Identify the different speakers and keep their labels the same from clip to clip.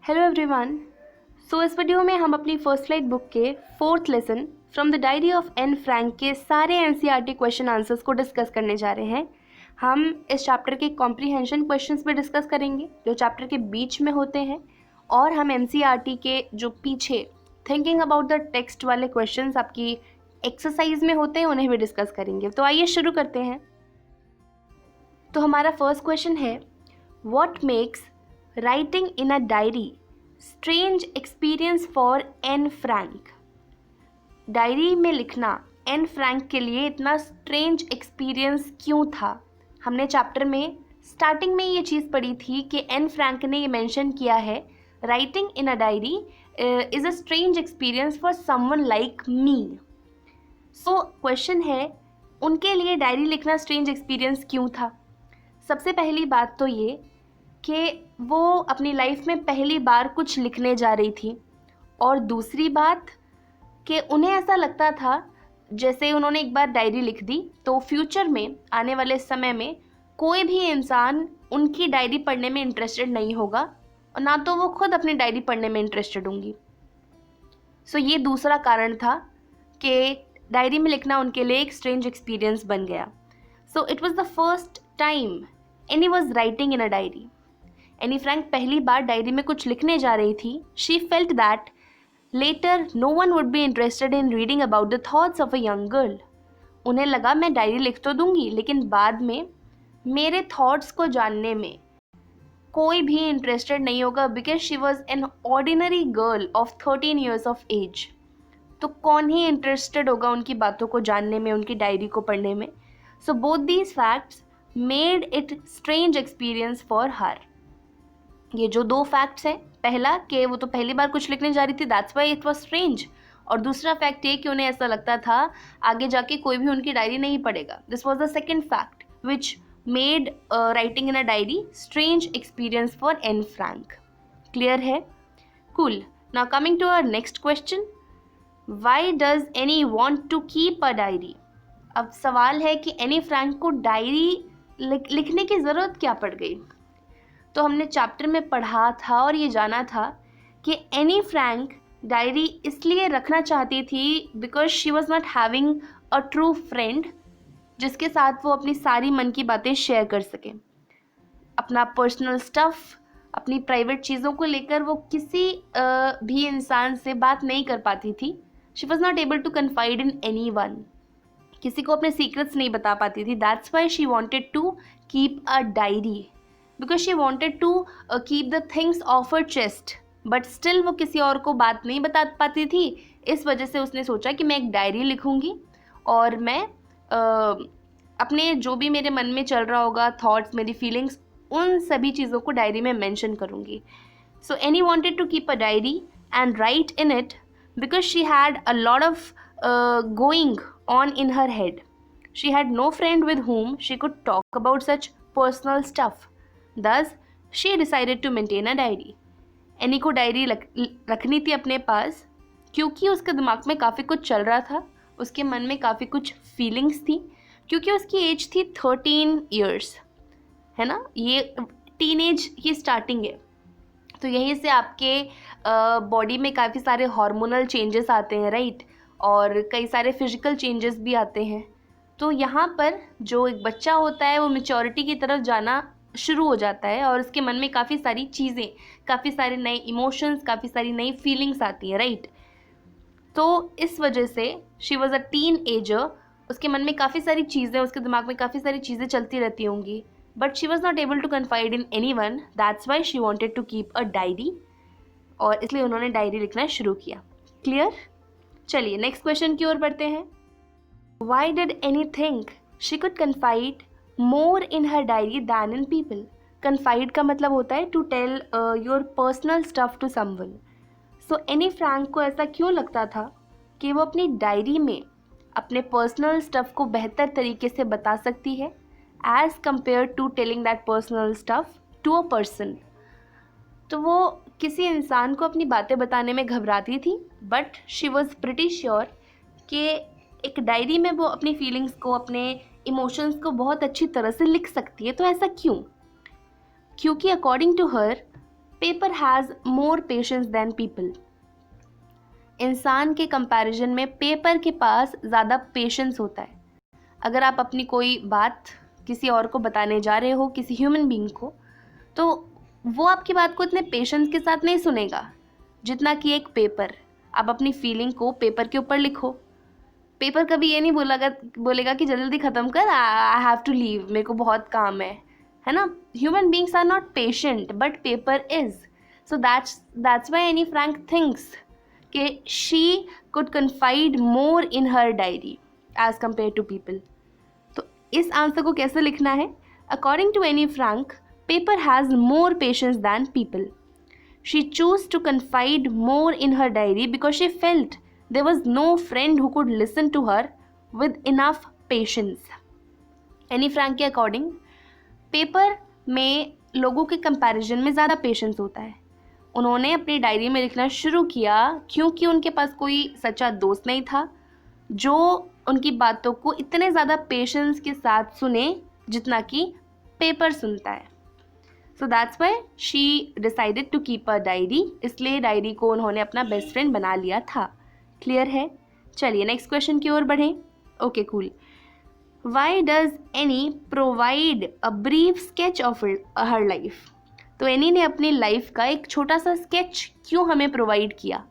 Speaker 1: Hello everyone. इस video में हम अपनी फर्स्ट फ्लाइट बुक के fourth lesson from the diary of Anne Frank के सारे एनसीईआरटी क्वेश्चन आंसर्स को डिस्कस करने जा रहे हैं। हम इस चैप्टर के कॉम्प्रीहेंशन क्वेश्चंस भी डिस्कस करेंगे जो चैप्टर के बीच में होते हैं, और हम एनसीईआरटी के जो पीछे थिंकिंग अबाउट द टेक्स्ट वाले क्वेश्चंस आपकी एक्सरसाइज में होते हैं उन्हें भी डिस्कस करेंगे। तो आइए शुरू करते हैं। तो हमारा फर्स्ट क्वेश्चन है, what makes writing in a diary strange experience for Anne Frank. Diary में लिखना एन फ्रैंक के लिए इतना स्ट्रेंज एक्सपीरियंस क्यों था? हमने चैप्टर में स्टार्टिंग में ये चीज़ पढ़ी थी कि एन फ्रैंक ने ये मेंशन किया है, writing in a diary is a strange experience for someone like me. So question है, उनके लिए डायरी लिखना स्ट्रेंज एक्सपीरियंस क्यों था? सबसे पहली बात तो ये कि वो अपनी लाइफ में पहली बार कुछ लिखने जा रही थी, और दूसरी बात कि उन्हें ऐसा लगता था जैसे उन्होंने एक बार डायरी लिख दी तो फ्यूचर में आने वाले समय में कोई भी इंसान उनकी डायरी पढ़ने में इंटरेस्टेड नहीं होगा, और ना तो वो खुद अपनी डायरी पढ़ने में इंटरेस्टेड होंगी। सो ये दूसरा कारण था कि डायरी में लिखना उनके लिए एक स्ट्रेंज एक्सपीरियंस बन गया। So it was the first time Anne was writing in a diary. Anne Frank पहली बार डायरी में कुछ लिखने जा रही थी। She felt that later no one would be interested in reading about the thoughts of a young girl. उन्हें लगा मैं डायरी लिख तो दूंगी लेकिन बाद में मेरे थॉट्स को जानने में कोई भी इंटरेस्टेड नहीं होगा, because she was an ordinary girl of 13 years of age. तो कौन ही इंटरेस्टेड होगा उनकी बातों को जानने में, उनकी डायरी को पढ़ने में? So both these facts made it strange experience for her. ये जो दो फैक्ट्स हैं, पहला कि वो तो पहली बार कुछ लिखने जा रही थी, that's why it was strange, और दूसरा फैक्ट ये कि उन्हें ऐसा लगता था आगे जाके कोई भी उनकी डायरी नहीं पढ़ेगा। This was the second fact which made writing in a diary strange experience for Anne Frank. Clear है? Cool. Now coming to our next question, why does Anne want to keep a diary. अब सवाल है कि any Frank को diary लिखने की ज़रूरत क्या पड़ गई? तो हमने चैप्टर में पढ़ा था और ये जाना था कि एनी फ्रैंक डायरी इसलिए रखना चाहती थी because she was not having a true friend जिसके साथ वो अपनी सारी मन की बातें शेयर कर सके। अपना पर्सनल स्टफ़, अपनी प्राइवेट चीज़ों को लेकर वो किसी भी इंसान से बात नहीं कर पाती थी। She was not able to confide in any one. किसी को अपने सीक्रेट्स नहीं बता पाती थी। That's why she wanted to keep a diary, because she wanted to keep the things of her chest, but still वो किसी और को बात नहीं बता पाती थी। इस वजह से उसने सोचा कि मैं एक डायरी लिखूँगी और मैं अपने जो भी मेरे मन में चल रहा होगा, थॉट्स, मेरी फीलिंग्स, उन सभी चीज़ों को डायरी में मेंशन करूँगी। So Anne wanted to keep a diary and write in it because she had a lot of going on in her head. She had no friend with whom she could talk about such personal stuff. Thus, she decided to maintain a diary. Any को diary रखनी थी अपने पास क्योंकि उसके दिमाग में काफ़ी कुछ चल रहा था, उसके मन में काफ़ी कुछ फीलिंग्स थी, क्योंकि उसकी एज थी 13 ईयर्स, है ना? ये टीन एज की स्टार्टिंग है। तो यहीं से आपके बॉडी में काफ़ी सारे हार्मोनल चेंजेस आते हैं, राइट? और कई सारे फिजिकल चेंजेस भी आते हैं। तो यहाँ पर जो एक बच्चा होता है वो मैच्योरिटी की तरफ जाना शुरू हो जाता है और उसके मन में काफ़ी सारी चीज़ें, काफ़ी सारे नए इमोशंस, काफ़ी सारी नई फीलिंग्स आती हैं, राइट? तो इस वजह से she was a teenager. उसके मन में काफ़ी सारी चीज़ें, उसके दिमाग में काफ़ी सारी चीज़ें चलती रहती होंगी, but she was not able to confide in any one. That's why she wanted to keep a diary, और इसलिए उन्होंने डायरी लिखना शुरू किया। क्लियर? चलिए नेक्स्ट क्वेश्चन की ओर बढ़ते हैं। Why did Anne think she could confide more in her diary than in people. Confide का मतलब होता है to tell your personal stuff to someone. So Anne Frank को ऐसा क्यों लगता था कि वो अपनी डायरी में अपने पर्सनल स्टफ को बेहतर तरीके से बता सकती है as compared to telling that personal stuff to a person. तो वो किसी इंसान को अपनी बातें बताने में घबराती थी, but she was pretty sure कि एक डायरी में वो अपनी फीलिंग्स को, अपने इमोशंस को बहुत अच्छी तरह से लिख सकती है। तो ऐसा क्यों? क्योंकि according to her paper has more patience than people. इंसान के कंपैरिजन में पेपर के पास ज़्यादा पेशेंस होता है। अगर आप अपनी कोई बात किसी और को बताने जा रहे हो, किसी ह्यूमन बीइंग को, तो वो आपकी बात को इतने पेशेंस के साथ नहीं सुनेगा जितना कि एक पेपर। आप अपनी फीलिंग को पेपर के ऊपर लिखो। पेपर कभी ये नहीं बोलेगा कि जल्दी ख़त्म कर, आई हैव टू लीव, मेरे को बहुत काम है ना। Human beings are not patient but paper is. So that's why Anne Frank thinks कि she could confide more in her diary as compared to people. तो इस आंसर को कैसे लिखना है? According to Anne Frank, paper has more patience than people. She chose to confide more in her diary because she felt there was no friend who could listen to her with enough patience. Any Frank के according paper में लोगों के comparison में ज़्यादा patience होता है. उन्होंने अपनी डायरी में लिखना शुरू किया क्योंकि उनके पास कोई सच्चा दोस्त नहीं था जो उनकी बातों को इतने ज़्यादा पेशेंस के साथ सुने जितना कि पेपर सुनता है. So that's why she decided to keep a diary. इसलिए डायरी को उन्होंने अपना बेस्ट फ्रेंड बना लिया था. क्लियर है? चलिए नेक्स्ट क्वेश्चन की ओर बढ़ें. Okay cool. Y does any provide a brief sketch of her life? तो एनी ने अपनी लाइफ का एक छोटा सा स्केच क्यों हमें प्रोवाइड किया?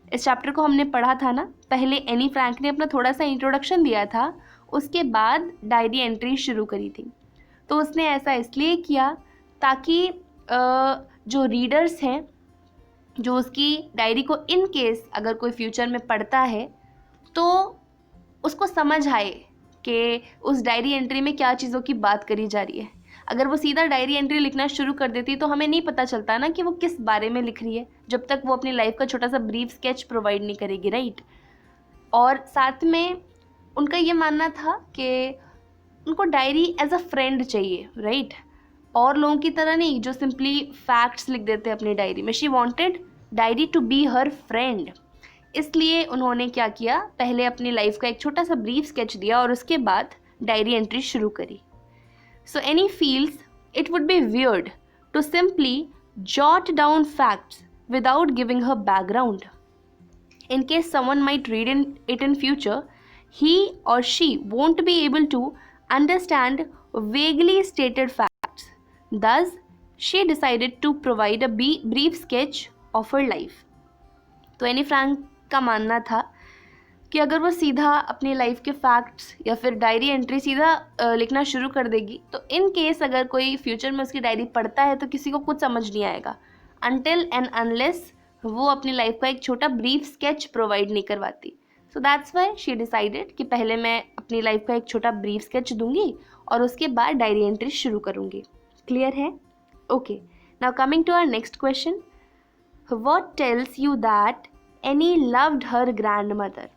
Speaker 1: इस चैप्टर को हमने पढ़ा था ना. पहले एनी फ्रैंक ने अपना थोड़ा सा इंट्रोडक्शन दिया था, उसके बाद डायरी एंट्री शुरू करी थी. तो उसने ऐसा इसलिए किया ताकि जो रीडर्स हैं जो उसकी डायरी को इन केस अगर कोई फ्यूचर में पढ़ता है तो उसको समझ आए कि उस डायरी एंट्री में क्या चीज़ों की बात करी जा रही है. अगर वो सीधा डायरी एंट्री लिखना शुरू कर देती तो हमें नहीं पता चलता ना कि वो किस बारे में लिख रही है जब तक वो अपनी लाइफ का छोटा सा ब्रीफ स्केच प्रोवाइड नहीं करेगी, राइट. और साथ में उनका ये मानना था कि उनको डायरी एज अ फ्रेंड चाहिए, राइट. और लोगों की तरह नहीं जो सिंपली फैक्ट्स लिख देते हैं अपनी डायरी में. She wanted diary to be her friend. इसलिए उन्होंने क्या किया, पहले अपनी लाइफ का एक छोटा सा ब्रीफ स्केच दिया और उसके बाद डायरी एंट्री शुरू करी. So Anne feels it would be weird to simply jot down facts without giving her background. In case someone might read it in future, he or she won't be able to understand vaguely stated facts. Thus, she decided to provide a brief sketch of her life. तो Anne Frank का मानना था कि अगर वो सीधा अपनी life के फैक्ट्स या फिर डायरी एंट्री सीधा लिखना शुरू कर देगी तो इन केस अगर कोई फ्यूचर में उसकी डायरी पढ़ता है तो किसी को कुछ समझ नहीं आएगा until and unless वो अपनी लाइफ का एक छोटा ब्रीफ स्केच प्रोवाइड नहीं करवाती. सो दैट्स वाई शी डिसाइडेड कि पहले मैं अपनी लाइफ का एक छोटा ब्रीफ स्केच दूंगी और उसके बाद डायरी एंट्री शुरू करूंगी. क्लियर है? Okay. Now coming to our next question. What tells you that Anne loved her grandmother?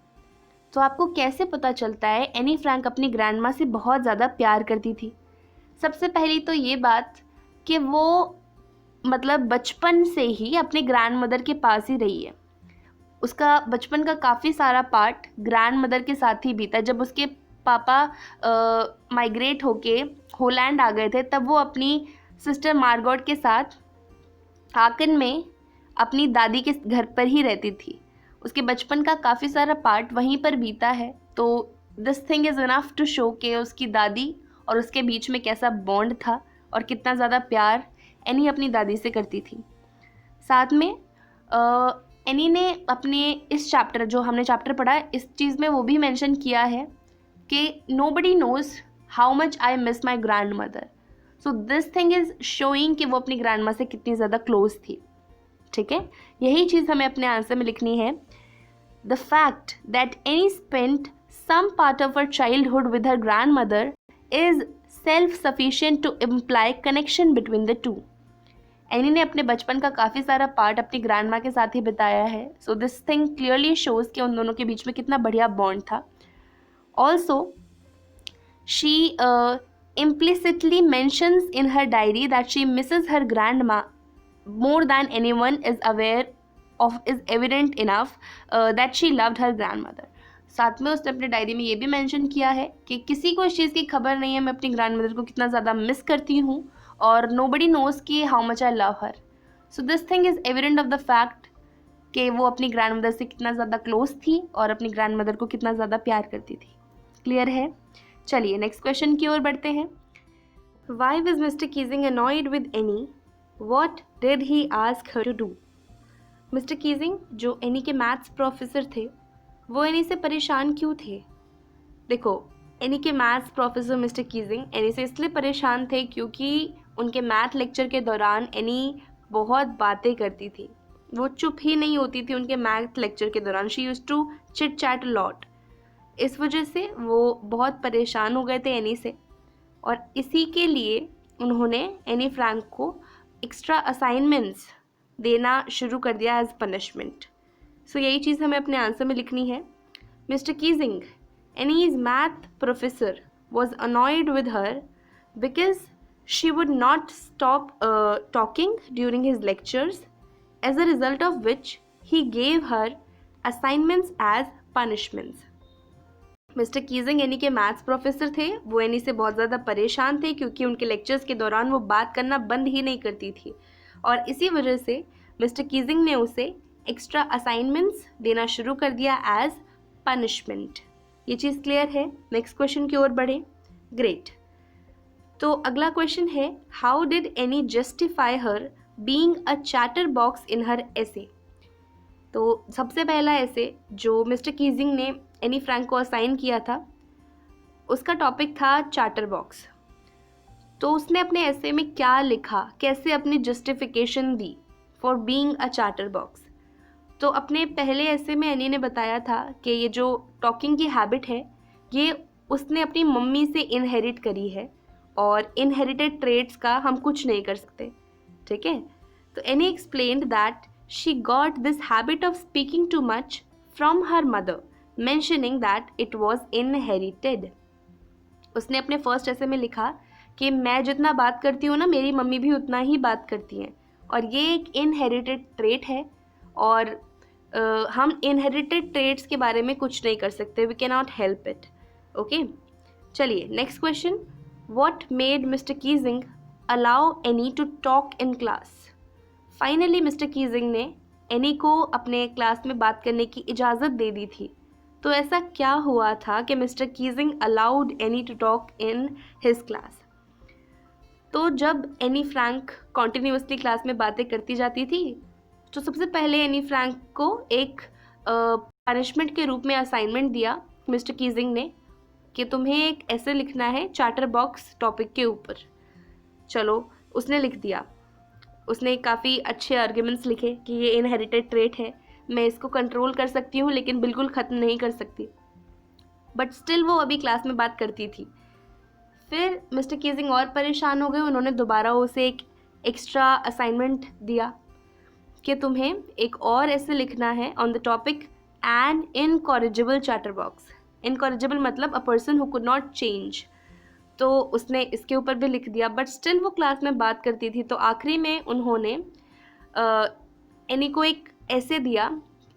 Speaker 1: तो आपको कैसे पता चलता है एनी फ्रैंक अपनी ग्रैंड माँ से बहुत ज़्यादा प्यार करती थी? सबसे पहली तो ये बात कि वो मतलब बचपन से ही अपने ग्रैंड मदर के पास ही रही है. उसका बचपन का काफ़ी सारा पार्ट ग्रैंड मदर के साथ ही बीता. जब उसके पापा माइग्रेट होके होलैंड आ गए थे तब वो अपनी सिस्टर मार्गोट के साथ हाकन में अपनी दादी के घर पर ही रहती थी. उसके बचपन का काफ़ी सारा पार्ट वहीं पर बीता है. तो this thing is enough to show कि उसकी दादी और उसके बीच में कैसा बॉन्ड था और कितना ज़्यादा प्यार एनी अपनी दादी से करती थी. साथ में एनी ने अपने इस चैप्टर जो हमने चैप्टर पढ़ा इस चीज़ में वो भी मेंशन किया है कि nobody knows how much I miss my grand mother. So this thing is showing कि वो अपनी ग्रैंड माँ से कितनी ज़्यादा क्लोज थी. ठीक है, यही चीज़ हमें अपने आंसर में लिखनी है. The fact that Anne spent some part of her childhood with her grandmother is self sufficient to imply connection between the two. Anne ने अपने बचपन का काफ़ी सारा पार्ट अपनी ग्रैंड माँ के साथ ही बिताया है. सो दिस थिंग क्लियरली शोज़ कि उन दोनों के बीच में कितना बढ़िया बॉन्ड था. Also she implicitly mentions in her diary that she misses her grandma more than anyone is aware of is evident enough that she loved her grandmother. साथ में उसने अपने डायरी में ये भी मेंशन किया है कि किसी को इस चीज़ की खबर नहीं है मैं अपनी ग्रैंड मदर को कितना ज़्यादा मिस करती हूँ और nobody knows कि how much I love her. So this thing is evident of the fact कि वो अपनी ग्रैंड मदर से कितना ज़्यादा क्लोज थी और अपनी ग्रैंड मदर को कितना ज़्यादा प्यार करती थी। क्लियर है? चलिए नेक्स्ट क्वेश्चन की ओर बढ़ते हैं। Why was Mr Keesing annoyed with Anne? What did he ask her to do? Mr Keesing जो एनी के मैथ्स प्रोफेसर थे, वो एनी से परेशान क्यों थे? देखो, एनी के maths professor mister Keesing any से इसलिए परेशान थे क्योंकि उनके मैथ लेक्चर के दौरान एनी बहुत बातें करती थी। वो चुप ही नहीं होती थी उनके मैथ लेक्चर के दौरान। She used to chit chat lot. इस वजह से वो बहुत परेशान हो गए थे एनी से, और इसी के लिए उन्होंने एनी फ्रैंक को एक्स्ट्रा असाइनमेंट्स देना शुरू कर दिया एज पनिशमेंट। सो यही चीज़ हमें अपने आंसर में लिखनी है। Mister Keesing, Annie's math professor, was annoyed with her because she would not stop talking during his lectures, as a result of which he gave her assignments as punishments. Mister Keesing any के maths professor थे। वो Anne से बहुत ज़्यादा परेशान थे क्योंकि उनके लेक्चर्स के दौरान वो बात करना बंद ही नहीं करती थी, और इसी वजह से मिस्टर कीजिंग ने उसे एक्स्ट्रा असाइनमेंट्स देना शुरू कर दिया एज पनिशमेंट। ये चीज़ क्लियर है? नेक्स्ट क्वेश्चन की ओर बढ़े। ग्रेट। तो अगला क्वेश्चन है, how did Anne justify her being a chatterbox in her essay? तो सबसे पहला एसे जो मिस्टर कीजिंग ने एनी फ्रैंक को असाइन किया था, उसका टॉपिक था चैटर बॉक्स। तो उसने अपने एसे में क्या लिखा, कैसे अपनी justification the for being a chatter box? तो अपने पहले ऐसे में एनी ने बताया था कि ये जो टॉकिंग की हैबिट है, ये उसने अपनी मम्मी से इनहेरिट करी है, और इनहेरिटेड ट्रेट्स का हम कुछ नहीं कर सकते। ठीक है? तो any explained that she got this habit of speaking too much from her mother, mentioning that it was inherited. उसने अपने फर्स्ट ऐसे में लिखा कि मैं जितना बात करती हूँ ना, मेरी मम्मी भी उतना ही बात करती हैं, और ये एक इनहेरिटेड ट्रेट है, और हम इनहेरिटेड ट्रेट्स के बारे में कुछ नहीं कर सकते। We can not help it. Okay, चलिए next question. What made Mr Keesing allow Anne to talk in class? Finally Mr Keesing ने एनी को अपने क्लास में बात करने की इजाज़त दे दी थी। तो ऐसा क्या हुआ था कि Mr Keesing allowed any to talk in his class? तो जब एनी फ्रैंक कॉन्टिन्यूसली क्लास में बातें करती जाती थी, तो सबसे पहले एनी फ्रैंक को एक पनिशमेंट के रूप में असाइनमेंट दिया मिस्टर कीजिंग ने कि तुम्हें एक ऐसे लिखना है चैटर बॉक्स टॉपिक के ऊपर। चलो, उसने लिख दिया। उसने काफ़ी अच्छे आर्ग्यूमेंट्स लिखे कि ये इनहेरिटेड ट्रेट है, मैं इसको कंट्रोल कर सकती हूँ लेकिन बिल्कुल ख़त्म नहीं कर सकती, बट स्टिल वो अभी क्लास में बात करती थी। फिर मिस्टर कीजिंग और परेशान हो गए। उन्होंने दोबारा उसे एक एक्स्ट्रा असाइनमेंट दिया कि तुम्हें एक और ऐसे लिखना है on the topic an incorrigible chatterbox. Incorrigible मतलब a person who could not change. तो उसने इसके ऊपर भी लिख दिया, बट स्टिल वो क्लास में बात करती थी। तो आखिरी में उन्होंने एनी को एक ऐसे दिया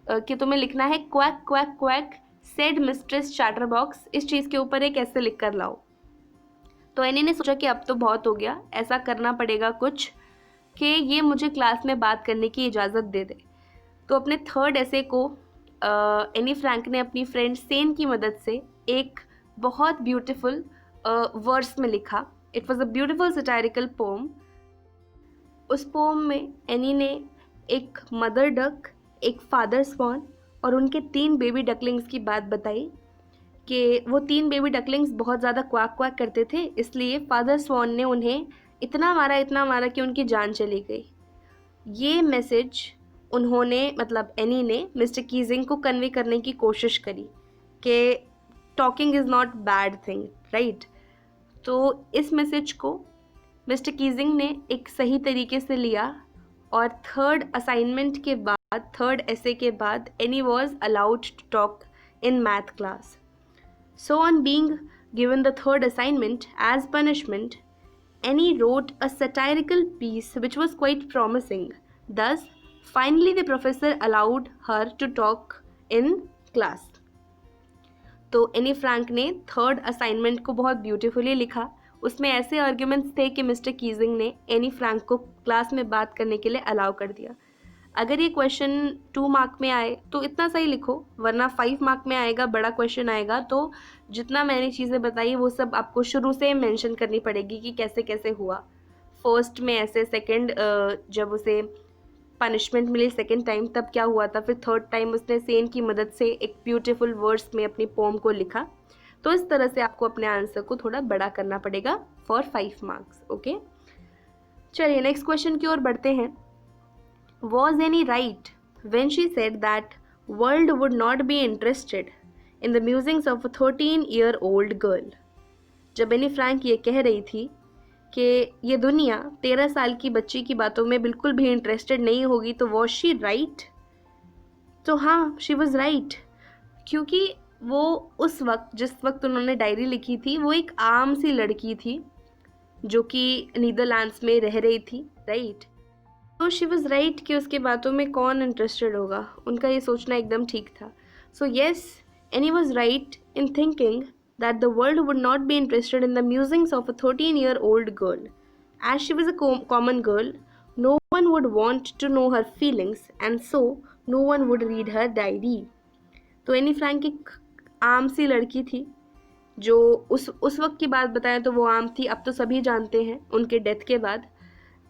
Speaker 1: कि तुम्हें लिखना है quack quack quack said mistress chatter box. इस चीज़ के ऊपर एक ऐसे लिख कर लाओ। तो एनी ने सोचा कि अब तो बहुत हो गया, ऐसा करना पड़ेगा कुछ कि ये मुझे क्लास में बात करने की इजाज़त दे दे। तो अपने थर्ड ऐसे को एनी फ्रैंक ने अपनी फ्रेंड सेन की मदद से एक बहुत ब्यूटीफुल वर्स में लिखा। It was a beautiful satirical poem. उस पोम में एनी ने एक मदर डक, एक फादर स्वॉन और उनके 3 बेबी डकलिंग्स की बात बताई कि वो 3 बेबी डकलिंग्स बहुत ज़्यादा क्वाक क्वाक करते थे, इसलिए फादर स्वॉन ने उन्हें इतना मारा कि उनकी जान चली गई। ये मैसेज उन्होंने मतलब एनी ने मिस्टर कीजिंग को कन्वे करने की कोशिश करी कि talking is not bad thing, right. तो इस मैसेज को मिस्टर कीजिंग ने एक सही तरीके से लिया, और थर्ड असाइनमेंट के बाद, थर्ड ऐसे के बाद Anne was allowed to talk in math class. So on being given the third assignment as punishment, Annie wrote a satirical piece which was quite promising. Thus, finally the professor allowed her to talk in class. तो Anne Frank ने third assignment को बहुत beautifully लिखा, उसमें ऐसे arguments थे कि Mr Keesing ने एनी फ्रैंक को क्लास में बात करने के लिए अलाउ कर दिया। अगर ये क्वेश्चन 2 मार्क में आए तो इतना सही लिखो, वरना 5 मार्क में आएगा, बड़ा क्वेश्चन आएगा तो जितना मैंने चीज़ें बताई वो सब आपको शुरू से मेंशन करनी पड़ेगी कि कैसे कैसे हुआ। फर्स्ट में ऐसे, सेकंड जब उसे पनिशमेंट मिली सेकंड टाइम तब क्या हुआ था, फिर थर्ड टाइम उसने सेन की मदद से एक ब्यूटीफुल वर्ड्स में अपनी पोम को लिखा। तो इस तरह से आपको अपने आंसर को थोड़ा बड़ा करना पड़ेगा फॉर 5 मार्क्स। ओके, चलिए नेक्स्ट क्वेश्चन की ओर बढ़ते हैं। Was Annie right when she said that world would not be interested in the musings of a 13-year-old girl? जब एनी फ्रैंक ये कह रही थी कि ये दुनिया 13 साल की बच्ची की बातों में बिल्कुल भी इंटरेस्टेड नहीं होगी, तो was she right? तो हाँ, she was right, क्योंकि वो उस वक्त, जिस वक्त उन्होंने डायरी लिखी थी, वो एक आम सी लड़की थी जो कि नीदरलैंड्स में रह रही थी, राइट। तो शी वॉज राइट कि उसकी बातों में कौन इंटरेस्टेड होगा, उनका ये सोचना एकदम ठीक था। So yes, Anne was right in thinking that the world would not be interested in the musings of a 13-year-old girl. As she was a common girl, no one would want to know her feelings and so no one would read her diary. तो Anne Frank एक आम सी लड़की थी जो उस वक्त की बात बताएं तो वो आम थी। अब तो सभी जानते हैं उनके डेथ के बाद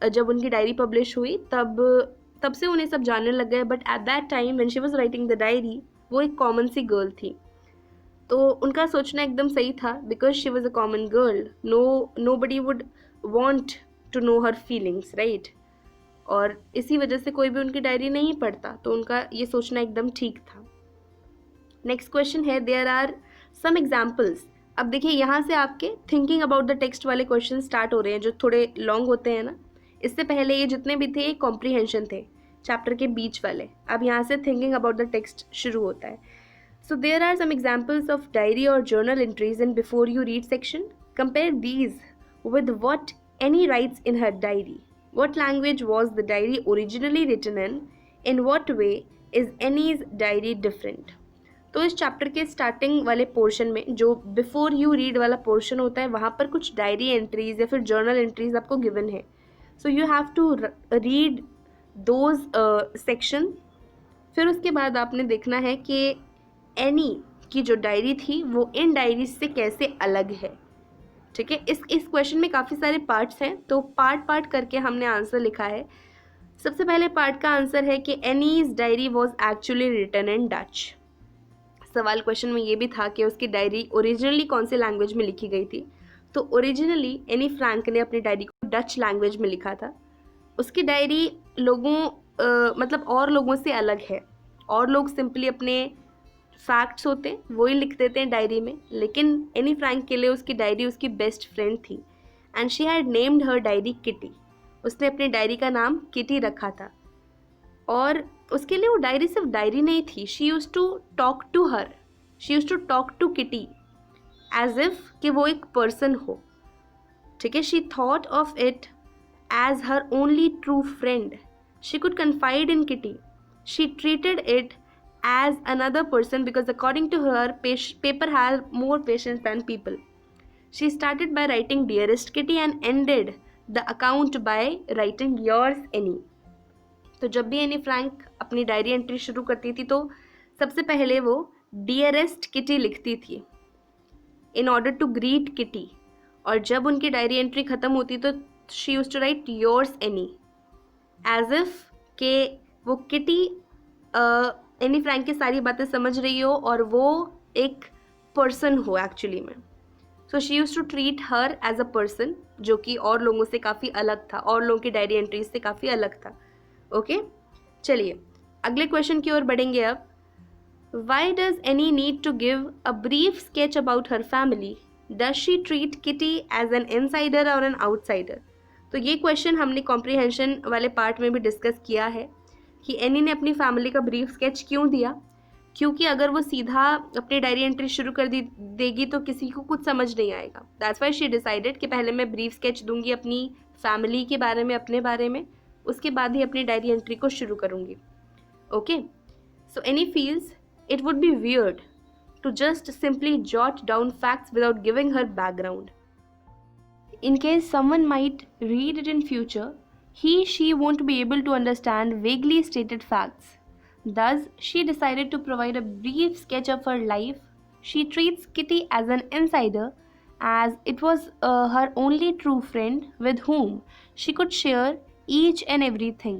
Speaker 1: जब उनकी डायरी पब्लिश हुई तब से उन्हें सब जानने लग गए, but at that time when she was writing the diary वो एक कॉमन सी गर्ल थी। तो उनका सोचना एकदम सही था, because she was a common girl, nobody would want to know her feelings, right. और इसी वजह से कोई भी उनकी डायरी नहीं पढ़ता, तो उनका ये सोचना एकदम ठीक था। नेक्स्ट क्वेश्चन है, देयर आर सम एग्जाम्पल्स। अब देखिए यहाँ से आपके थिंकिंग अबाउट द टेक्स्ट वाले क्वेश्चन स्टार्ट हो रहे हैं जो थोड़े लॉन्ग होते हैं ना। इससे पहले ये जितने भी थे ये कॉम्प्रीहेंशन थे, चैप्टर के बीच वाले। अब यहाँ से थिंकिंग अबाउट द टेक्स्ट शुरू होता है। So there are some examples of diary और journal entries in before you read section. Compare these with what Anne writes in her diary. What language was the diary originally written in what way is Anne's diary different. तो इस chapter के starting वाले portion में जो before you read वाला portion होता है, वहाँ पर कुछ डायरी एंट्रीज या फिर जर्नल एंट्रीज आपको गिवन है। So you have to read those section. फिर उसके बाद आपने देखना है कि एनी की जो डायरी थी वो इन डायरीज से कैसे अलग है, ठीक है। इस क्वेश्चन में काफ़ी सारे पार्ट्स हैं, तो पार्ट करके हमने आंसर लिखा है। सबसे पहले पार्ट का आंसर है कि Anne's diary was actually written in Dutch. सवाल क्वेश्चन में ये भी था कि उसकी डायरी ओरिजिनली कौन से लैंग्वेज में लिखी गई थी। तो ओरिजिनली एनी फ्रैंक ने अपनी डायरी को डच लैंग्वेज में लिखा था। उसकी डायरी मतलब और लोगों से अलग है। और लोग सिंपली अपने फैक्ट्स होते हैं वही लिख देते हैं डायरी में, लेकिन एनी फ्रैंक के लिए उसकी डायरी उसकी बेस्ट फ्रेंड थी, and she had named her diary kitty. उसने अपनी डायरी का नाम किटी रखा था, और उसके लिए वो डायरी सिर्फ डायरी नहीं थी। She use to talk to her, she use to talk to Kitty as if कि वो एक पर्सन हो, ठीक है। She thought of it as her only true friend. She could confide in Kitty. She treated it as another person because according to her, paper has more patience than people. She started by writing dearest Kitty and ended the account by writing yours Annie. तो जब भी Anne Frank अपनी diary entry शुरू करती थी तो सबसे पहले वो डियरेस्ट किटी लिखती थी in order to greet Kitty, और जब उनकी डायरी एंट्री ख़त्म होती तो she used to write yours Anne as if के वो किटी एनी फ्रैंक की सारी बातें समझ रही हो और वो एक पर्सन हो एक्चुअली में। So she use to treat her as a person, जो कि और लोगों से काफ़ी अलग था, और लोगों की डायरी एंट्रीज से काफ़ी अलग था। ओके, चलिए अगले क्वेश्चन की ओर बढ़ेंगे अब। Why does Anne need to give a brief sketch about her family? Does she treat Kitty as an insider और एन आउटसाइडर? तो ये क्वेश्चन हमने कॉम्प्रीहेंशन वाले पार्ट में भी डिस्कस किया है कि एनी ने अपनी फैमिली का ब्रीफ स्केच क्यों दिया, क्योंकि अगर वो सीधा अपनी डायरी एंट्री शुरू कर देगी तो किसी को कुछ समझ नहीं आएगा। दैट्स वाई शी डिसाइडेड कि पहले मैं ब्रीफ स्केच दूंगी अपनी फैमिली के बारे में, अपने बारे में, उसके बाद ही अपनी डायरी एंट्री को शुरू करूंगी। Okay, so Anne feels it would be weird to just simply jot down facts without giving her background. In case someone might read it in future, she won't be able to understand vaguely stated facts. Thus, she decided to provide a brief sketch of her life. She treats Kitty as an insider, as it was her only true friend with whom she could share each and everything.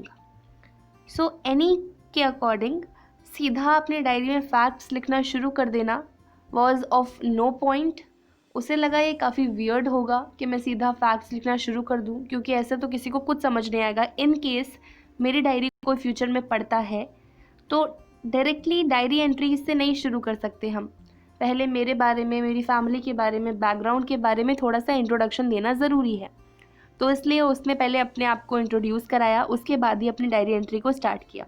Speaker 1: So Anne के according सीधा अपनी diary में facts लिखना शुरू कर देना was of no point. उसे लगा ये काफ़ी वियर्ड होगा कि मैं सीधा फैक्ट्स लिखना शुरू कर दूं, क्योंकि ऐसे तो किसी को कुछ समझ नहीं आएगा. इन केस मेरी डायरी कोई फ्यूचर में पढ़ता है तो डायरेक्टली डायरी एंट्रीज से नहीं शुरू कर सकते हम. पहले मेरे बारे में, मेरी फैमिली के बारे में, बैकग्राउंड के बारे में थोड़ा सा इंट्रोडक्शन देना ज़रूरी है. तो इसलिए उसने पहले अपने आप को इंट्रोड्यूस कराया, उसके बाद ही अपनी डायरी एंट्री को स्टार्ट किया.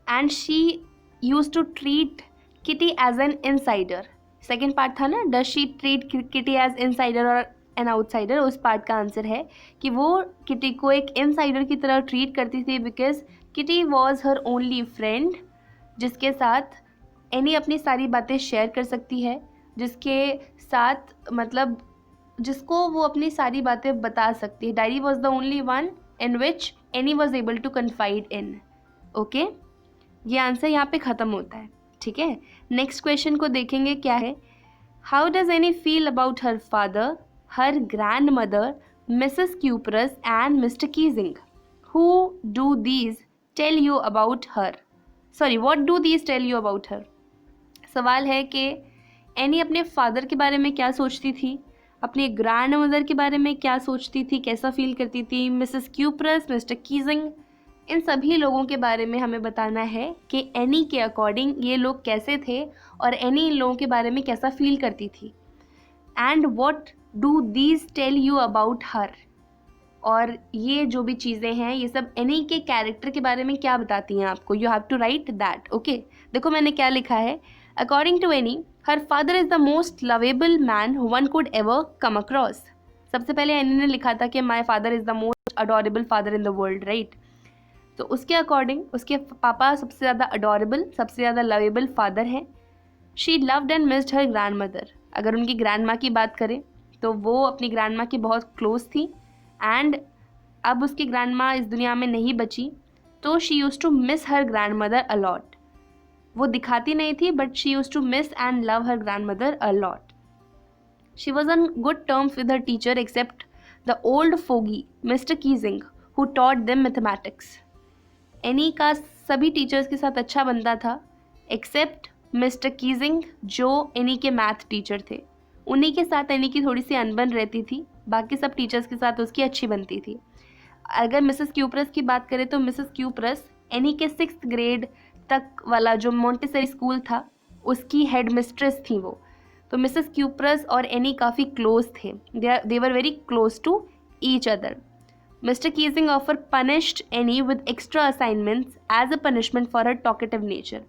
Speaker 1: And she use to treat Kitty as an insider. Second part था ना, does she treat Kitty as insider और एन आउटसाइडर. उस पार्ट का आंसर है कि वो किटी को एक इनसाइडर की तरह ट्रीट करती थी, because kitty was her only friend, जिसके साथ एनी अपनी सारी बातें शेयर कर सकती है, जिसके साथ मतलब जिसको वो अपनी सारी बातें बता सकती है. Diary was the only one in which Anne was able to confide in. Okay, ये आंसर यहाँ पे ख़त्म होता है. ठीक है, नेक्स्ट क्वेश्चन को देखेंगे क्या है. How does Anne feel about her father, her grandmother, Mrs Kuperus and Mr Keesing. Who do these tell you about her, sorry what do these tell you about her. सवाल है कि any अपने father के बारे में क्या सोचती थी, अपने ग्रैंड मदर के बारे में क्या सोचती थी, कैसा फील करती थी, मिसेस क्यूपरस, मिस्टर कीजिंग, इन सभी लोगों के बारे में हमें बताना है कि एनी के अकॉर्डिंग ये लोग कैसे थे और एनी इन लोगों के बारे में कैसा फील करती थी. And what do these tell you about her. और ये जो भी चीज़ें हैं ये सब एनी के कैरेक्टर के बारे में क्या बताती हैं आपको. You have to write that. Okay, देखो मैंने क्या लिखा है. According to Anne, her father is the most lovable man one could ever come across. सबसे पहले एनी ने लिखा था कि my father is the most adorable father in the world, right. तो उसके अकॉर्डिंग उसके पापा सबसे ज़्यादा अडोरेबल, सबसे ज़्यादा लवेबल फादर हैं. She loved and missed her grand mother. अगर उनकी ग्रैंड माँ की बात करें तो वो अपनी ग्रैंड माँ की बहुत क्लोज थी. एंड अब उसकी ग्रैंड माँ इस दुनिया में नहीं बची, तो she use to miss her grandmother a lot. वो दिखाती नहीं थी, but she use to miss and love her grandmother a lot. She was on good terms with her teacher except the old fogey Mr Keesing who taught them mathematics. Anne का सभी teachers के साथ अच्छा बनता था except Mr Keesing, जो Anne के math teacher थे. उन्हीं के साथ एनी की थोड़ी सी अनबन रहती थी, बाकी सब टीचर्स के साथ उसकी अच्छी बनती थी. अगर मिसेस क्यूपरस की बात करें तो मिसेस क्यूपरस एनी के 6th ग्रेड तक वाला जो मॉन्टेसरी स्कूल था उसकी हेड मिस्ट्रेस थी वो. तो मिसेस क्यूपरस और एनी काफ़ी क्लोज थे. They were very close to each other. Mr Keesing ऑफर punished Anne with extra assignments as a punishment for her talkative nature.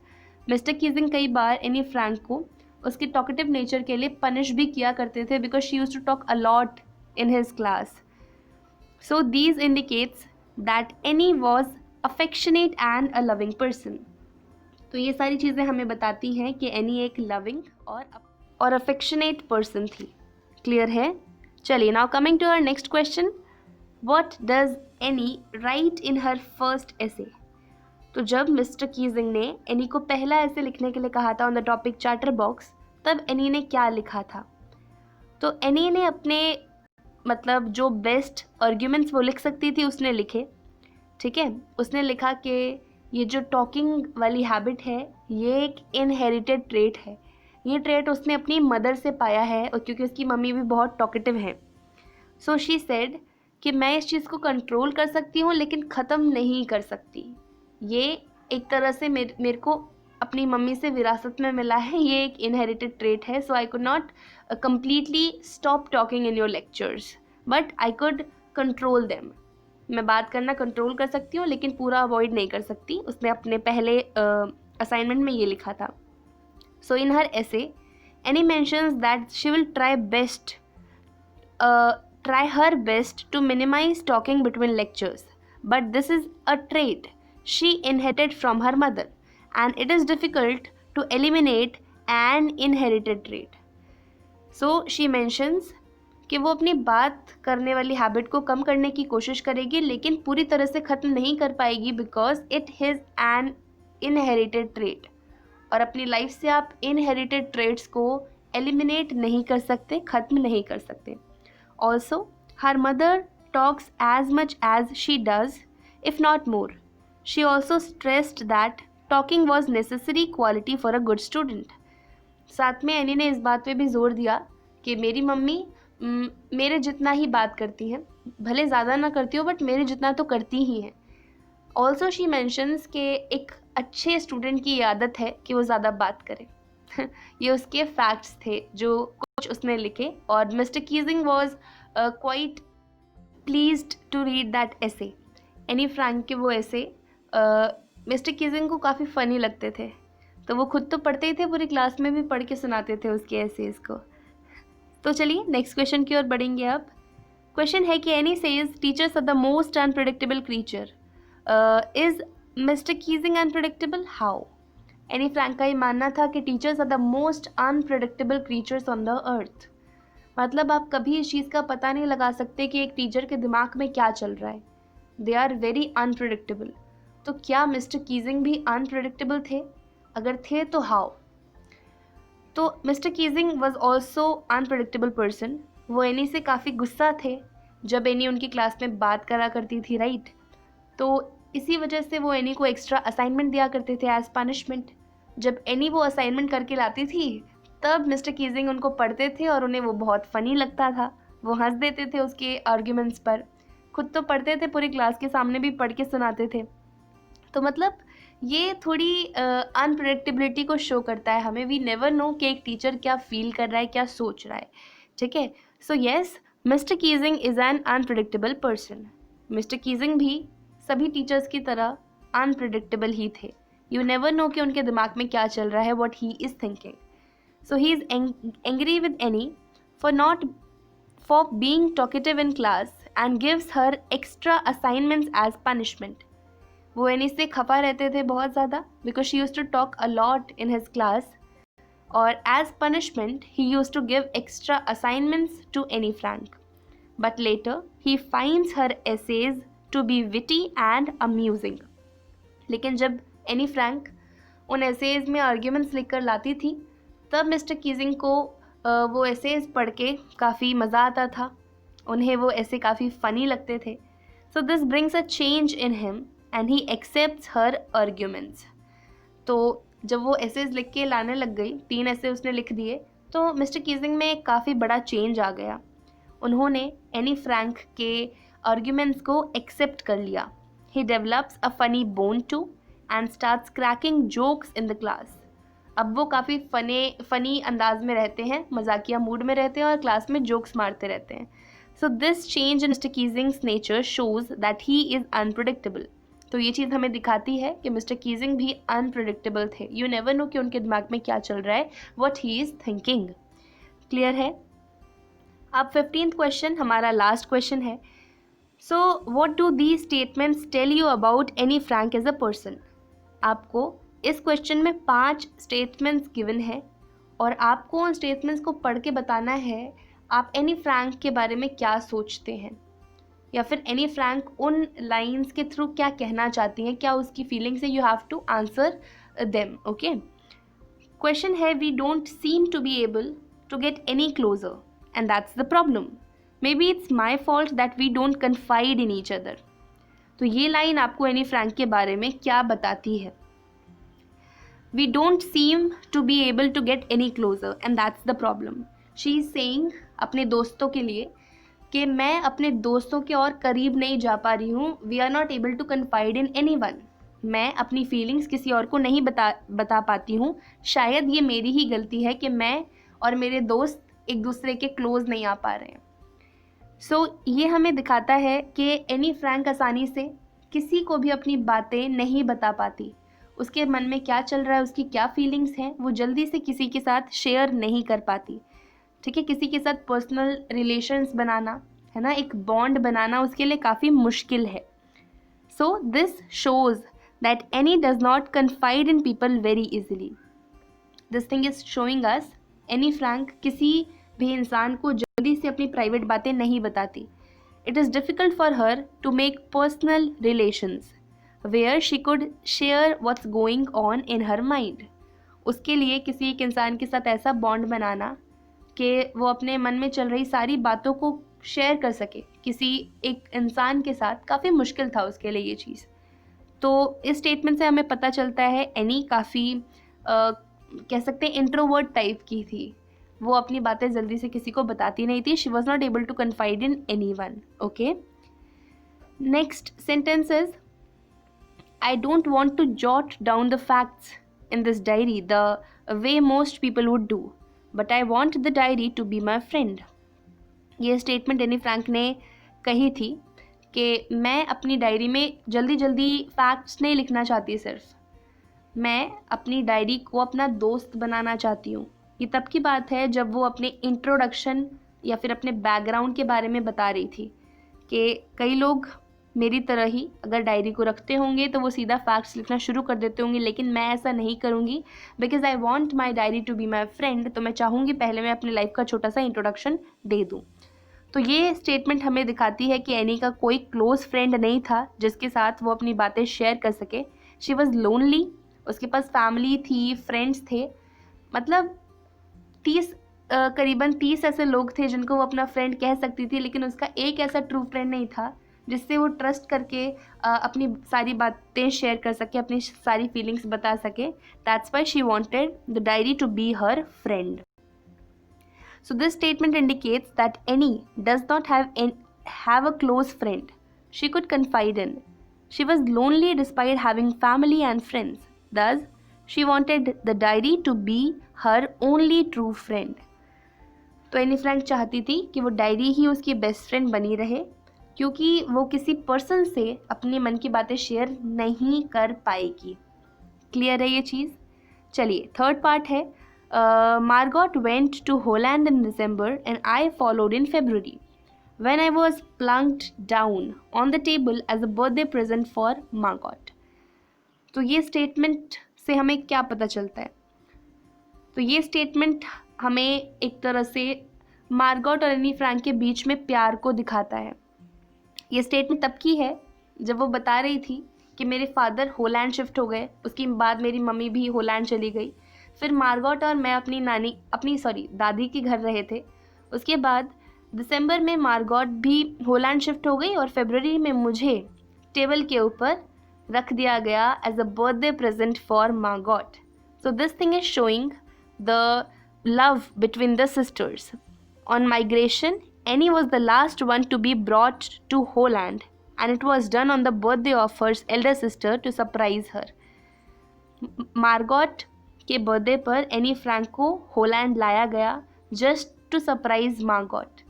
Speaker 1: Mr Keesing कई बार एनी फ्रैंक को उसके टॉकेटिव नेचर के लिए पनिश भी किया करते थे, because she use to talk a lot in his class. So these indicates that Anne was affectionate and a loving person. तो ये सारी चीज़ें हमें बताती हैं कि एनी एक लविंग और अफेक्शनेट पर्सन थी. क्लियर है. चलिए, now coming to our next question. What does Anne write in her first essay. तो जब मिस्टर कीजिंग ने एनी को पहला ऐसे लिखने के लिए कहा था on the topic chatter box, तब एनी ने क्या लिखा था. तो एनी ने अपने मतलब जो बेस्ट आर्ग्यूमेंट्स वो लिख सकती थी उसने लिखे. ठीक है, उसने लिखा कि ये जो टॉकिंग वाली हैबिट है ये एक इनहेरिटेड ट्रेट है. ये ट्रेट उसने अपनी मदर से पाया है, और क्योंकि उसकी मम्मी भी बहुत टॉकेटिव हैं. सो शी सेड कि मैं इस चीज़ को कंट्रोल कर सकती हूँ लेकिन ख़त्म नहीं कर सकती. ये एक तरह से मेरे को अपनी मम्मी से विरासत में मिला है, ये एक इनहेरिटेड ट्रेट है. So I could not completely stop talking in your lectures, but I could control them. मैं बात करना कंट्रोल कर सकती हूँ लेकिन पूरा अवॉइड नहीं कर सकती. उसने अपने पहले असाइनमेंट में ये लिखा था. So in her essay Anne mentions that she will try her best to minimize talking between lectures, but this is a trait she inherited from her mother, and it is difficult to eliminate an inherited trait. So she mentions कि वो अपनी बात करने वाली habit को कम करने की कोशिश करेगी, लेकिन पूरी तरह से ख़त्म नहीं कर पाएगी because it is an inherited trait. और अपनी लाइफ से आप इनहेरिटेड ट्रेट्स को एलिमिनेट नहीं कर सकते, ख़त्म नहीं कर सकते। Also her mother talks as much as she does, if not more. She also stressed that talking was necessary quality for a good student. साथ में एनी ने इस बात पे भी जोर दिया कि मेरी मम्मी मेरे जितना ही बात करती हैं, भले ज़्यादा ना करती हो बट मेरे जितना तो करती ही हैं। ऑल्सो शी मैंशंस कि एक अच्छे स्टूडेंट की ये आदत है कि वो ज़्यादा बात करे। ये उसके फैक्ट्स थे जो कुछ उसने लिखे, और Mr Keesing was quite pleased to read that essay. Anne Frank के वो ऐसे मिस्टर कीजिंग को काफ़ी फ़नी लगते थे, तो वो खुद तो पढ़ते ही थे, पूरी क्लास में भी पढ़ के सुनाते थे उसके एसेज को। तो चलिए नेक्स्ट क्वेश्चन की ओर बढ़ेंगे अब। क्वेश्चन है कि Anne says teachers are the most unpredictable creature, is Mr Keesing unpredictable, how? Anne Frank का ये मानना था कि teachers are the most unpredictable creatures on the earth. मतलब आप कभी इस चीज़ का पता नहीं लगा सकते कि एक टीचर के दिमाग में क्या चल रहा है। They are very unpredictable. तो क्या मिस्टर कीजिंग भी अनप्रेडिक्टेबल थे? अगर थे तो हाउ? तो mister Keesing was also unpredictable person. वो एनी से काफ़ी गुस्सा थे जब एनी उनकी क्लास में बात करा करती थी, राइट? तो इसी वजह से वो एनी को एक्स्ट्रा असाइनमेंट दिया करते थे एज पनिशमेंट। जब एनी वो असाइनमेंट करके लाती थी तब मिस्टर कीजिंग उनको पढ़ते थे और उन्हें वो बहुत फ़नी लगता था। वो हंस देते थे उसके आर्ग्यूमेंट्स पर, खुद तो पढ़ते थे, पूरी क्लास के सामने भी पढ़ के सुनाते थे। तो मतलब ये थोड़ी अनप्रेडिक्टेबिलिटी को शो करता है हमें। वी नेवर नो कि एक टीचर क्या फील कर रहा है, क्या सोच रहा है, ठीक है? So yes, mister Keesing is an unpredictable person. Mister Keesing भी सभी टीचर्स की तरह अनप्रेडिक्टेबल ही थे। यू नेवर नो कि उनके दिमाग में क्या चल रहा है, what he is thinking. So he is angry with Anne for being talkative in class and gives her extra assignments as punishment. वो एनी से खफा रहते थे बहुत ज़्यादा because she use to talk a lot in his class, और as punishment he use to give extra assignments to Anne Frank. But later he finds her essays to be witty and amusing. लेकिन जब any Frank उन essays में arguments लिख कर लाती थी तब मिस्टर कीजिंग को वो एसेज पढ़ के काफ़ी मज़ा आता था, उन्हें वो ऐसे काफ़ी फ़नी लगते थे। So this brings a change in him and he accepts her arguments. तो जब वो एसेज लिख के लाने लग गई, 3 ऐसे उसने लिख दिए, तो मिस्टर कीजिंग में काफ़ी बड़ा चेंज आ गया। उन्होंने एनी फ्रैंक के आर्ग्यूमेंट्स को एक्सेप्ट कर लिया। He develops a funny bone too and starts cracking jokes in the class. अब वो काफ़ी फ़नी अंदाज में रहते हैं, मजाकिया मूड में रहते हैं और क्लास में जोक्स मारते रहते हैं। So this change in Mr Keesing's nature shows that he is unpredictable. तो ये चीज़ हमें दिखाती है कि मिस्टर कीजिंग भी अनप्रेडिक्टेबल थे। यू नेवर नो कि उनके दिमाग में क्या चल रहा है, what he is thinking. Clear है? अब 15th क्वेश्चन हमारा लास्ट क्वेश्चन है। So what do these statements tell you about Anne Frank as a person? आपको इस क्वेश्चन में 5 स्टेटमेंट्स गिवन है और आपको उन स्टेटमेंट्स को पढ़ के बताना है आप एनी फ्रैंक के बारे में क्या सोचते हैं, या फिर एनी फ्रैंक उन लाइंस के थ्रू क्या कहना चाहती हैं, क्या उसकी फीलिंग्स है। You have to answer them. Okay, question है we don't seem to be able to get any closer and that's the problem. Maybe it's my fault that we don't confide in each other. तो ये line आपको any Frank के बारे में क्या बताती है? We don't seem to be able to get any closer and that's the problem. She is saying अपने दोस्तों के लिए कि मैं अपने दोस्तों के और करीब नहीं जा पा रही हूँ। We are not able to confide in any one. मैं अपनी फीलिंग्स किसी और को नहीं बता पाती हूँ। शायद ये मेरी ही गलती है कि मैं और मेरे दोस्त एक दूसरे के क्लोज नहीं आ पा रहे हैं। सो ये हमें दिखाता है कि एनी फ्रैंक आसानी से किसी को भी अपनी बातें नहीं बता पाती। उसके मन में क्या चल रहा है, उसकी क्या फीलिंग्स हैं, वो जल्दी से किसी के साथ शेयर नहीं कर पाती। ठीक है, किसी के साथ पर्सनल रिलेशंस बनाना, है ना, एक बॉन्ड बनाना उसके लिए काफ़ी मुश्किल है। So this shows that any does not confide in people very easily. This thing is showing us Anne Frank किसी भी इंसान को जल्दी से अपनी प्राइवेट बातें नहीं बताती. It is difficult for her to make personal relations where she could share what's going on in her mind. उसके लिए किसी एक इंसान के साथ ऐसा बॉन्ड बनाना कि वो अपने मन में चल रही सारी बातों को शेयर कर सके किसी एक इंसान के साथ, काफ़ी मुश्किल था उसके लिए ये चीज़. तो इस स्टेटमेंट से हमें पता चलता है एनी काफ़ी कह सकते हैं इंट्रोवर्ट टाइप की थी. वो अपनी बातें जल्दी से किसी को बताती नहीं थी. She was not able to confide in any one. Okay, next sentence is, I don't want to jot down the facts in this diary the way most people would do, but I want the diary to be my friend. ये statement Anne Frank ने कही थी कि मैं अपनी diary में जल्दी जल्दी फैक्ट्स नहीं लिखना चाहती, सिर्फ मैं अपनी डायरी को अपना दोस्त बनाना चाहती हूँ. ये तब की बात है जब वो अपने इंट्रोडक्शन या फिर अपने बैकग्राउंड के बारे में बता रही थी कि कई लोग मेरी तरह ही अगर डायरी को रखते होंगे तो वो सीधा फैक्ट्स लिखना शुरू कर देते होंगे, लेकिन मैं ऐसा नहीं करूँगी because I want my diary to be my friend. तो मैं चाहूँगी पहले मैं अपनी लाइफ का छोटा सा इंट्रोडक्शन दे दूँ. तो ये स्टेटमेंट हमें दिखाती है कि एनी का कोई क्लोज फ्रेंड नहीं था जिसके साथ वो अपनी बातें शेयर कर सके. She was lonely. उसके पास फैमिली थी, फ्रेंड्स थे, मतलब करीबन 30 ऐसे लोग थे जिनको वो अपना फ्रेंड कह सकती थी, लेकिन उसका एक ऐसा ट्रू फ्रेंड नहीं था जिससे वो ट्रस्ट करके अपनी सारी बातें शेयर कर सके, अपनी सारी फीलिंग्स बता सके. That's why she wanted the diary to be her friend. So this statement indicates that Annie does not have a close friend she could confide in. She was lonely despite having family and friends. Thus, she wanted the diary to be her only true friend. तो Anne Frank चाहती थी कि वो diary ही उसकी best friend बनी रहे क्योंकि वो किसी पर्सन से अपने मन की बातें शेयर नहीं कर पाएगी. क्लियर है ये चीज़? चलिए, थर्ड पार्ट है. Margot went to Holland in December and I followed in February when I was plunked down on the table as a birthday present for Margot. तो ये स्टेटमेंट से हमें क्या पता चलता है? तो ये स्टेटमेंट हमें एक तरह से मार्गॉट और एनी फ्रैंक के बीच में प्यार को दिखाता है. ये स्टेटमेंट तब की है जब वो बता रही थी कि मेरे फादर होलैंड शिफ्ट हो गए, उसके बाद मेरी मम्मी भी होलैंड चली गई, फिर मार्गॉट और मैं अपनी दादी के घर रहे थे. उसके बाद दिसंबर में मार्गॉट भी होलैंड शिफ्ट हो गई और फरवरी में मुझे टेबल के ऊपर रख दिया गया as a birthday present for Margot. So this thing is showing the love between the sisters. On migration, Anne was the last one to be brought to Holland and it was done on the birthday of her elder sister to surprise her. मार्गॉट के birthday पर any Frank को Holland लाया गया just to surprise मार्गॉट.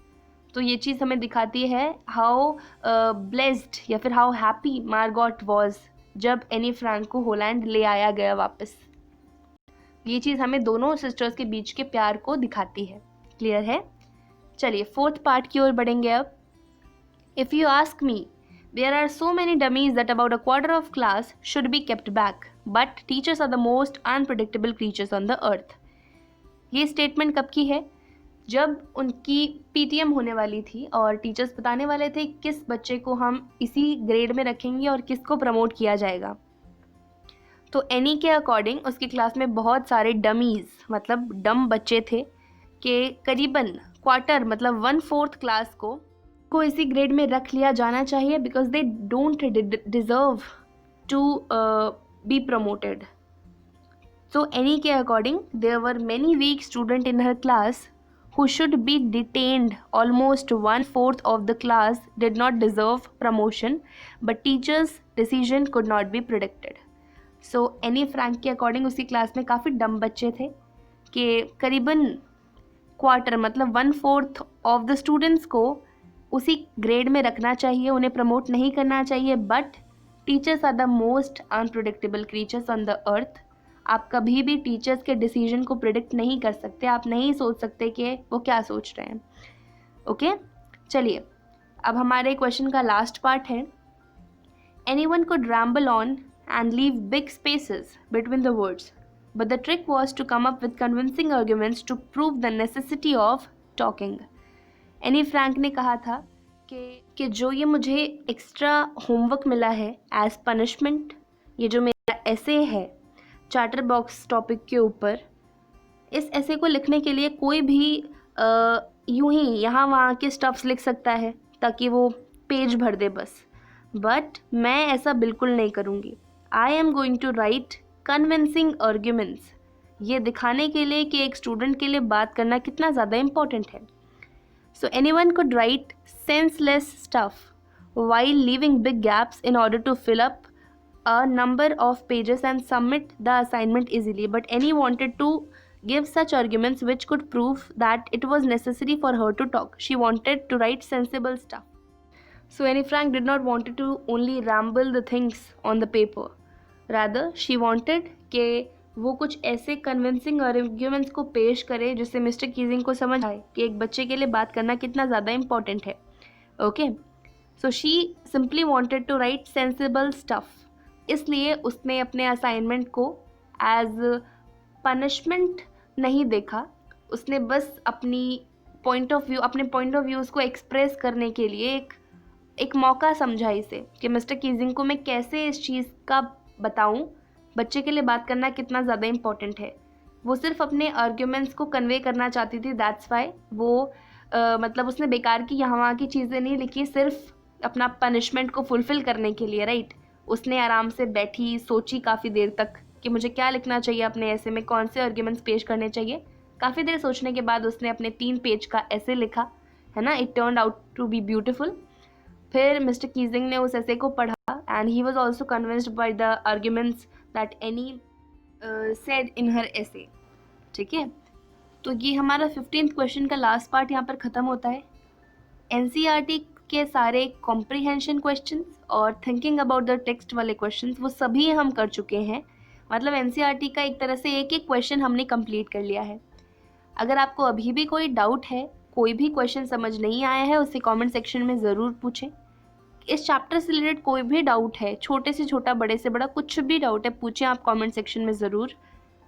Speaker 1: तो ये चीज़ हमें दिखाती है हाउ ब्लेस्ड या फिर हाउ हैप्पी मार्गॉट वॉज जब एनी फ्रैंक को होलैंड ले आया गया वापस. ये चीज़ हमें दोनों सिस्टर्स के बीच के प्यार को दिखाती है. क्लियर है? चलिए, फोर्थ पार्ट की ओर बढ़ेंगे अब. If you ask me, there are so many dummies that about a quarter of class should be kept back, but teachers are the most unpredictable creatures on the earth. ये statement कब की है? जब उनकी पीटीएम होने वाली थी और टीचर्स बताने वाले थे किस बच्चे को हम इसी ग्रेड में रखेंगे और किसको प्रमोट किया जाएगा. तो एनी के अकॉर्डिंग उसकी क्लास में बहुत सारे डमीज़ मतलब डम बच्चे थे कि करीबन क्वार्टर मतलब 1/4 क्लास को इसी ग्रेड में रख लिया जाना चाहिए because they don't deserve to be promoted. So Anne के according there were many weak student in her class who should be detained. Almost 1/4 of the class did not deserve promotion, but teachers' decision could not be predicted. So any Frank के according उसी class में काफ़ी डम बच्चे थे कि करीबन quarter मतलब 1/4 ऑफ द स्टूडेंट्स को उसी ग्रेड में रखना चाहिए, उन्हें प्रमोट नहीं करना चाहिए. But teachers are the most unpredictable creatures on the earth. आप कभी भी टीचर्स के डिसीजन को प्रिडिक्ट नहीं कर सकते. आप नहीं सोच सकते कि वो क्या सोच रहे हैं. ओके, चलिए अब हमारे क्वेश्चन का लास्ट पार्ट है. Anyone could ramble on and leave big spaces between the words, but the trick was to come up with convincing arguments to prove the necessity of talking. Any Frank ने कहा था कि जो ये मुझे extra homework मिला है as punishment, ये जो मेरा ऐसे है चैटर बॉक्स टॉपिक के ऊपर, इस ऐसे को लिखने के लिए कोई भी यूं ही यहाँ वहाँ के स्टफ्स लिख सकता है ताकि वो पेज भर दे बस, बट मैं ऐसा बिल्कुल नहीं करूँगी। I am going to write convincing arguments, ये दिखाने के लिए कि एक स्टूडेंट के लिए बात करना कितना ज़्यादा इम्पॉर्टेंट है। So anyone could write senseless stuff while leaving big gaps in order to fill up a number of pages and submit the assignment easily, but Annie wanted to give such arguments which could prove that it was necessary for her to talk. She wanted to write sensible stuff. So Annie Frank did not want to only ramble the things on the paper. Rather, she wanted कि वो कुछ ऐसे convincing arguments को पेश करे जिससे mister Keesing को समझ आए कि एक बच्चे के लिए बात करना कितना ज़्यादा इम्पॉर्टेंट है। Okay, so she simply wanted to write sensible stuff, इसलिए उसने अपने असाइनमेंट को एज पनिशमेंट नहीं देखा, उसने बस अपने पॉइंट ऑफ व्यूज़ को एक्सप्रेस करने के लिए एक मौका समझा इसे कि मिस्टर कीजिंग को मैं कैसे इस चीज़ का बताऊं, बच्चे के लिए बात करना कितना ज़्यादा इम्पॉर्टेंट है। वो सिर्फ अपने आर्ग्यूमेंट्स को कन्वे करना चाहती थी, दैट्स वाई वो मतलब उसने बेकार की यहाँ वहाँ की चीज़ें नहीं लिखी, सिर्फ अपना पनिशमेंट को फुलफ़िल करने के लिए, राइट। उसने आराम से बैठी, सोची काफ़ी देर तक कि मुझे क्या लिखना चाहिए अपने ऐसे में, कौन से आर्ग्यूमेंट्स पेश करने चाहिए। काफ़ी देर सोचने के बाद उसने अपने 3 पेज का ऐसे लिखा, है ना। It turned out to be beautiful. फिर मिस्टर कीजिंग ने उस ऐसे को पढ़ा and he was also convinced by the arguments that Anne said in her essay. ठीक है, तो ये हमारा 15th क्वेश्चन का लास्ट पार्ट यहाँ पर ख़त्म होता है। एनसीईआरटी के सारे कॉम्प्रीहेंशन क्वेश्चंस और थिंकिंग अबाउट द टेक्स्ट वाले क्वेश्चंस वो सभी हम कर चुके हैं। मतलब एनसीईआरटी का एक तरह से एक क्वेश्चन हमने कंप्लीट कर लिया है। अगर आपको अभी भी कोई डाउट है, कोई भी क्वेश्चन समझ नहीं आया है, उसे कमेंट सेक्शन में ज़रूर पूछें। इस चैप्टर से रिलेटेड कोई भी डाउट है, छोटे से छोटा, बड़े से बड़ा, कुछ भी डाउट है, पूछें आप कमेंट सेक्शन में ज़रूर।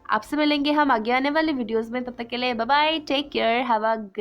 Speaker 1: आपसे मिलेंगे हम आगे आने वाले वीडियोज़ में, तब तक के लिए bye bye, take care, have a